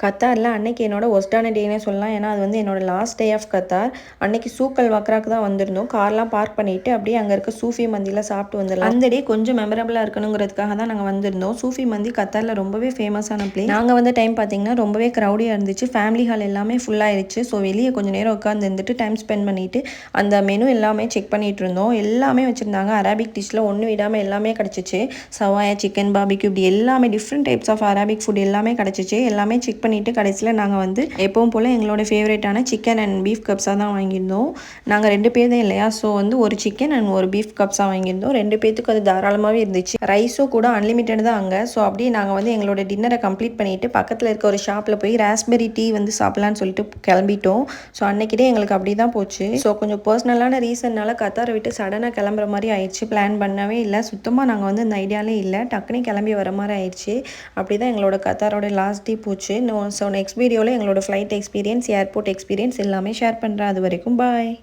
கத்தாரில் அன்னைக்கு என்னோட ஒஸ்டான டேனே சொல்லலாம். ஏன்னா அது வந்து என்னோட லாஸ்ட் டே ஆஃப் கத்தார். அன்னைக்கு சூக்கல் வக்ராக்கு தான் வந்திருந்தோம். கார்லாம் பார்க் பண்ணிவிட்டு அப்படியே அங்கே இருக்க சூஃபி மந்தியில் சாப்பிட்டு வந்துடலாம். அந்த டே கொஞ்சம் மெமரபிளாக இருக்கணுங்கிறதுக்காக தான் நாங்கள் வந்திருந்தோம். சூஃபி மந்தி கத்தாரில் ரொம்பவே ஃபேமஸான பிளேஸ். நாங்கள் வந்து டைம் பார்த்தீங்கன்னா ரொம்பவே க்ரௌடியாக இருந்துச்சு. ஃபேமிலி ஹால் எல்லாமே ஃபுல்லாகிடுச்சு. ஸோ வெளியே கொஞ்சம் நேரம் உட்காந்து இருந்துட்டு டைம் ஸ்பெண்ட் பண்ணிவிட்டு அந்த மெனு எல்லாமே செக் பண்ணிகிட்டு இருந்தோம். எல்லாமே வச்சுருந்தாங்க. அரபிக் டிஷ்ஷில் ஒன்று விடாமல் எல்லாமே கிடச்சிச்சு. சவாயா, சிக்கன், பாபிக்யூ, இப்படி எல்லாமே different types of Arabic food எல்லாமே கிடச்சிச்சு. எல்லாமே செக் பண்ணிவிட்டு கடைசியில் நாங்கள் வந்து எப்பவும் போல் எங்களோட ஃபேவரட்டான சிக்கன் அண்ட் பீஃப் கப்ஸாக தான் வாங்கியிருந்தோம். நாங்கள் 2 பேர் தான் இல்லையா, ஸோ வந்து ஒரு சிக்கன் அண்ட் ஒரு பீஃப் கப்ஸாக வாங்கியிருந்தோம். 2 பேத்துக்கு அது தாராளமாகவே இருந்துச்சு. ரைஸும் கூட அன்லிமிட்டட் தான் அங்கே. ஸோ அப்படியே நாங்கள் வந்து எங்களோட டின்னரை கம்ப்ளீட் பண்ணிவிட்டு பக்கத்தில் இருக்க ஒரு ஷாப்பில் போய் ராஸ்பெரி டீ வந்து சாப்பிட்லான்னு சொல்லிட்டு கிளம்பிட்டோம். ஸோ அன்னைக்கிட்டே எங்களுக்கு அப்படி தான் போச்சு. ஸோ கொஞ்சம் பர்சனலான ரீசன்னால கத்தாரை விட்டு சடனாக கிளம்புற மாதிரி ஆயிடுச்சு. பிளான் பண்ணவே இல்லை. சுத்தமாக நாங்கள் வந்து இந்த ஐடியாலே இல்லை. டக்குனே கிளம்பி வர மாதிரி ஆயிடுச்சு. அப்படி தான் எங்களோட கத்தாரோட லாஸ்ட் டே போச்சு. ஸோ நெக்ஸ்ட் வீடியோவில் எங்களோட ஃப்ளைட் எக்ஸ்பீரியன்ஸ், ஏர்போர்ட் எக்ஸ்பீரியன்ஸ் எல்லாமே ஷேர் பண்ணுறேன். அது வரைக்கும் பாய்.